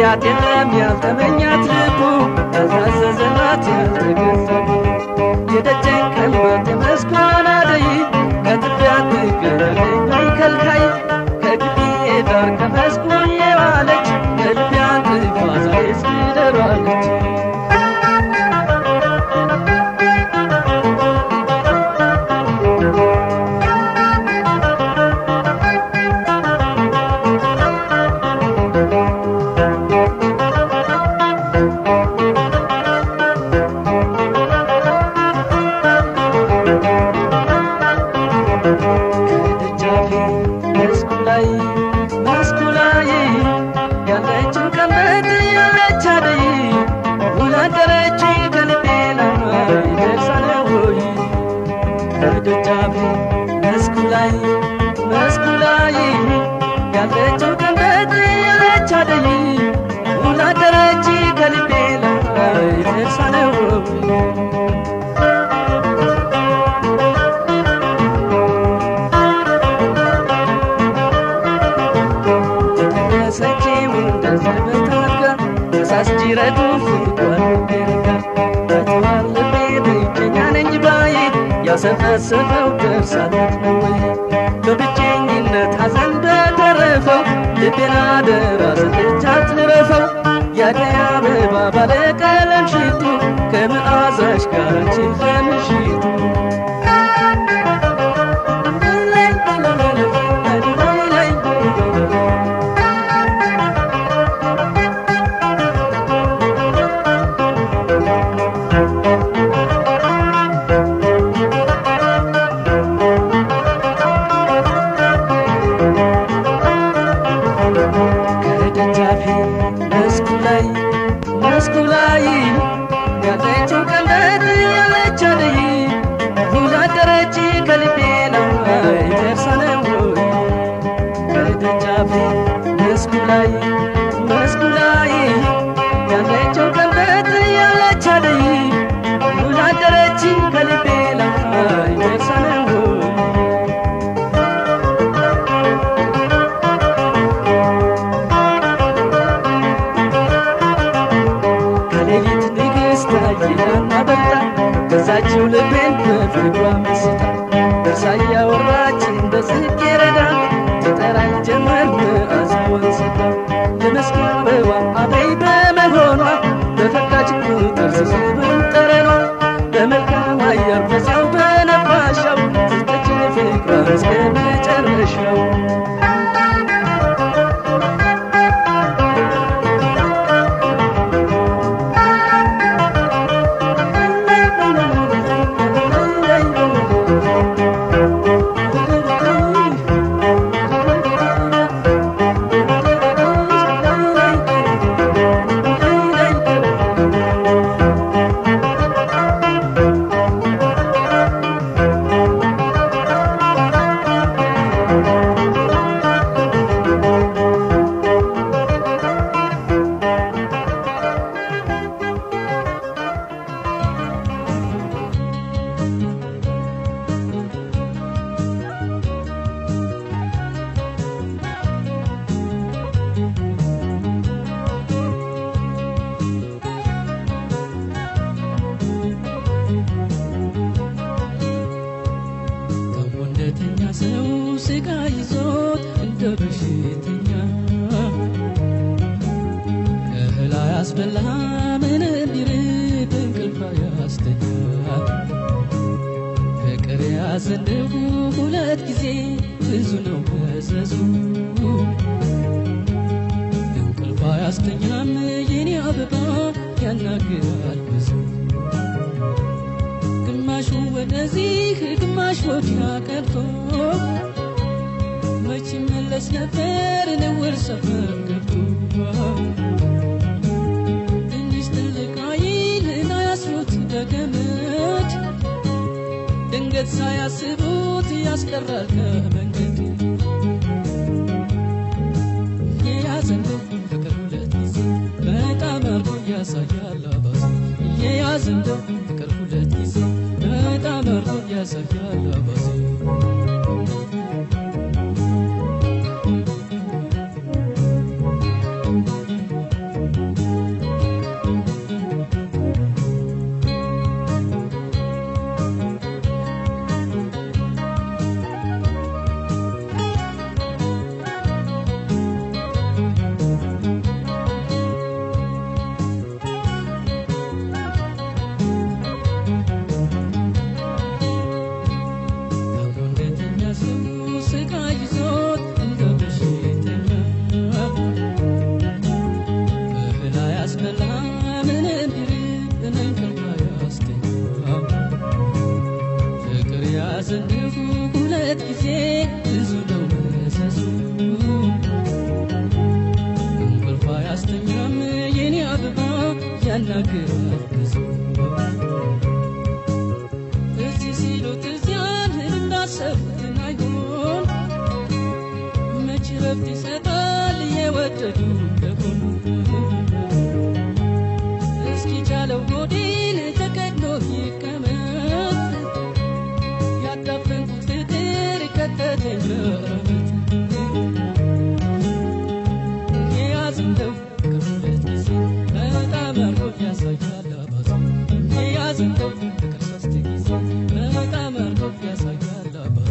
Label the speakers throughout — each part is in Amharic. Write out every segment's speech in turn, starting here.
Speaker 1: ያለም ያልተመኛት ልቡ ያልታዘዘላት ያልተገፋው የደጀን ቀንበት መስኮን አደይ ከትቢያ ትገረገኝ ከልካይ ከግቢ ዳር ከመስኩ የዋለች ከልቢያ ትፋዛ እስክደሯለች መስኩላይ ያለችው ቀንበት ያለቻደይ ውላደረች ከልቤ ላይ ደርሳለው ተነሰች ወንደዘበታጋ ተሳስጂረዱ ፍቅሯን ደረጋ ተዋር ልቤ ብቸኛ ነኝ ባይ ያሰፈሰፈው ደርሳለት ነው ወይ በብቸኝነት ሐዘን በተረፈው ልቤና ደራ ሰጥቻት ልረፈው ያደይ አበባ ባለቀለም ሽቱ ከመዓዛሽ ጋር አንቺን ለምሽቱ መስኩላይ ያለችው ቀንበት ያለቻደይ ውላደረች ከልቤ ላይ ደርሳለው ከደጃፌ መስኩላይ ያለችው ቀንበት ያለቻደይ ውላደረች ከልቤ ላይ ደርሳለው ገዛችው ልቤን በፍቅሯ መስጣ ደርሳ ያወራች እንደ ጽጌረዳ ትጠራኝ ጀመር መዓዛዋን ስታ የመስክ አበባ አደይ በመሆኗ በፈካች ቁጥር ስስብን ጠረኗ በመልካም አየር በዚያው በነፋሻው ስጠችን ፍቅሯን እስከ መጨረሻው ሰው ስጋ ይዞት እንደ በሽተኛ እህል ያስበላ ምንም ቢርብ እንቅልፍ ያስተኛ ፍቅር ያዘንቡ ሁለት ጊዜ ብዙ ነው መዘዙ እንቅልፍ ያስተኛም የኔ አበባ ያናግራል ብዙ ግማሹ ወደዚህ ግማሽ ወዲያ ቀርቶ መች መለስ ነበር ነውር ሰፈር ገብቶ ትንሽ ትልቅ አይልና ያስሩት በገመድ ድንገት ሳያስቡት ያስቀራል ከመንገድ የያዘን ያሳያል አባዜ የያዝ እንደው ፍቅር ሁለት ጊዜ በጣም አርጎ ያሳያል አባዜ ሁለት ጊዜ ብዙ ነው መዘዙ እንቅልፍ አያስተኛም የኔ አበባ ያናግራል ብዙ እዚህ ሲሉት እዚያን እንዳሰቡትን አይሆን መች ረፍት ይሰጣል የወደዱ እንደሆኑ እስኪ ቻለው ሆዴን ተቀድሞ ይቀመጥ ያዳፈንኩት ፍቅር ከተተኝ መረበት የያዝ እንደው ፍቅር ሁለት ጊዜ በጣም አርጎ ያሳያል አባዜ የያዝ እንደው ፍቅር ሶስት ጊዜ በጣም አርጎ ያሳያል አባዜ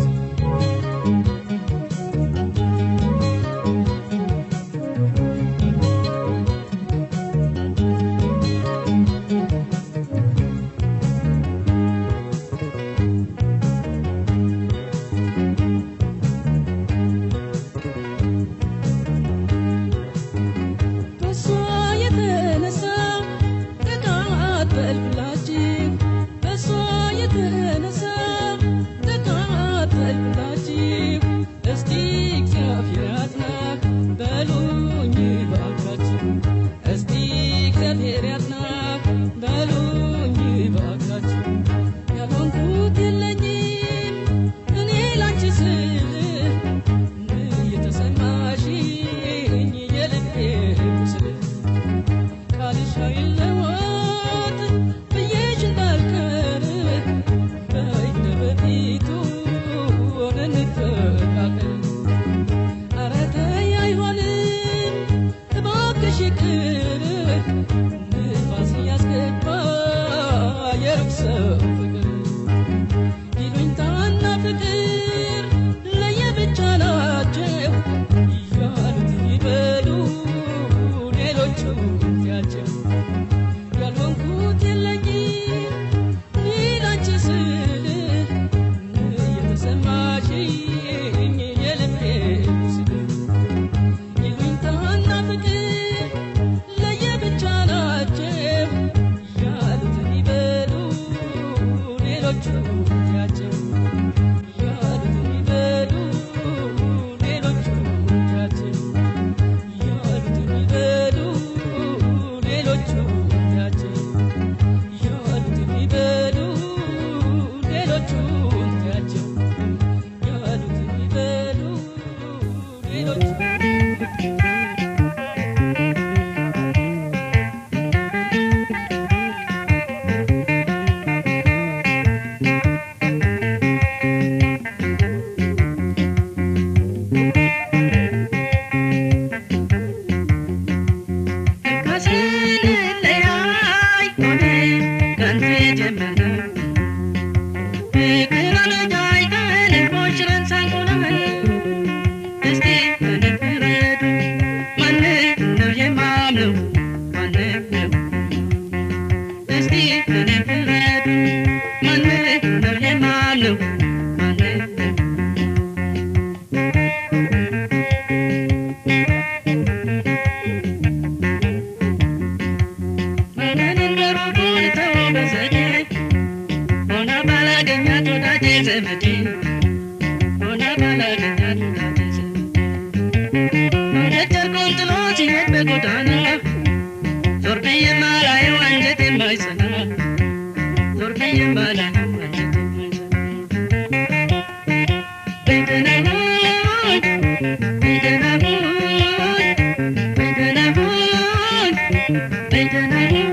Speaker 2: They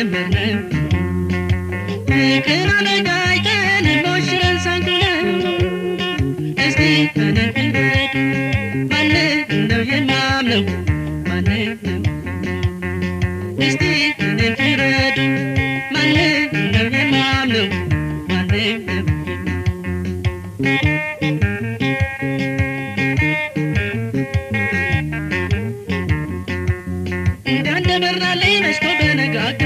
Speaker 2: የጀመርነው ፍቅር አበጃጅተን ሞሽረን ሳንኩነው እስቲ እንፍረድ ማንን ነው የማምነው ማንን ነው እስቲ እንፍረድ ማንን ነው የማምነው ማንን ነው እንዳንደበራለኝ መሽቶ በነጋጋ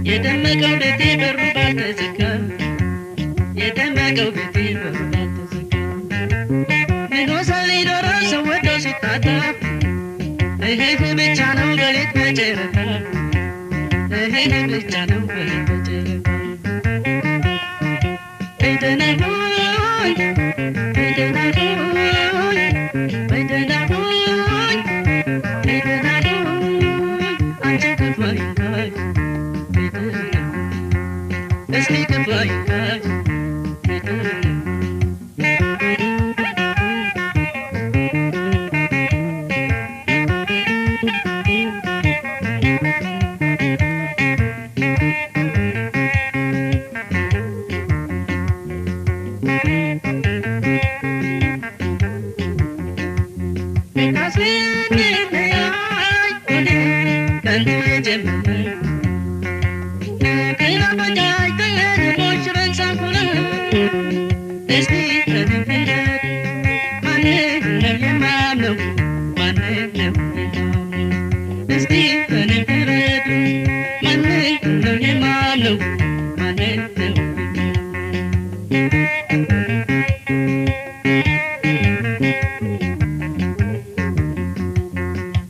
Speaker 2: የደመቀው ቤቴ በሩ ባልተዘጋ የደመቀው ቤቴ በሩ ባልተዘጋ ምን ወሰን ሊኖረው ሰው ወዶ ሲታጣ እህህ ብቻ ነው በሌት በጨረቃ እህህ ብቻ ነው በሌት በጨረቃ በይደናሆይ በይደናሆይ በይደናሆይ በይደናሆይ አንቺ ክፋይካይ እስኪ ክፋይካይ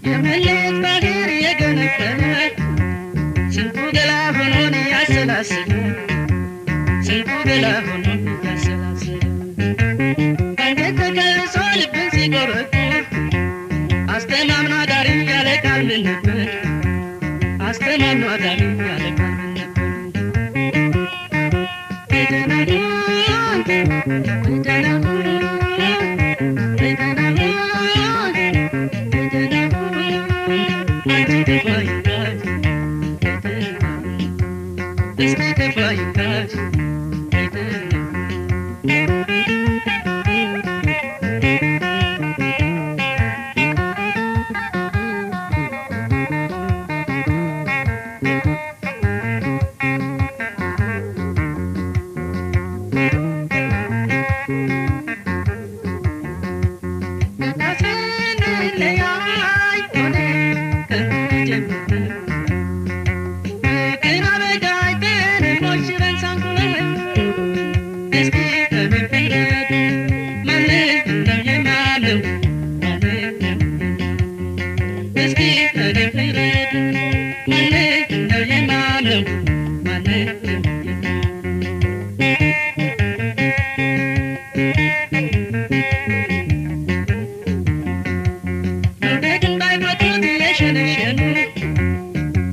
Speaker 2: የመለየት ባህር የገነፈለ ስንቱ ገላ ሆኖን ያሰላስል ስንቱ ገላ ሆኖን ያሰላስል አንገት ተከልሶ ልብን ሲቆረቁር አስተማምኖ አዳሪ ያለ ቃል ምን ነበር አስተማምኖ አዳሪ ያለ ቃል ምን ነበር በይደናሆይ በይደናሆይ እስኪ ክፋይካይ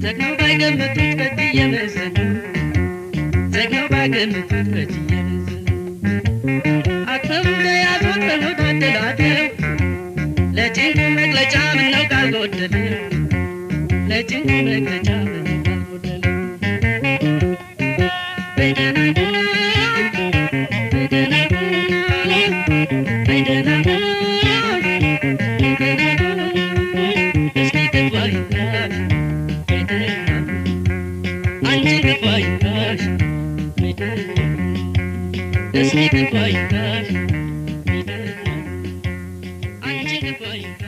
Speaker 2: ዘግነው ባይገምቱት በእጅ እየመዘኑ ዘግነው ባይገምቱት በእጅ እየመዘኑ አቅፈው እንደያዙት በሆድ አደላድለው ለጭንቁ መግለጫ ምነው ቃል ጎደለ ለጭንቁ መግለጫ ምነው ቃል ጎደለ በይደናሆይ በይደናሆይ በይደናሆይ እስኪ ክፋይካይ አንቺ ክፋይካይ እስኪ ክፋይካይ አንቺ ክፋይካይ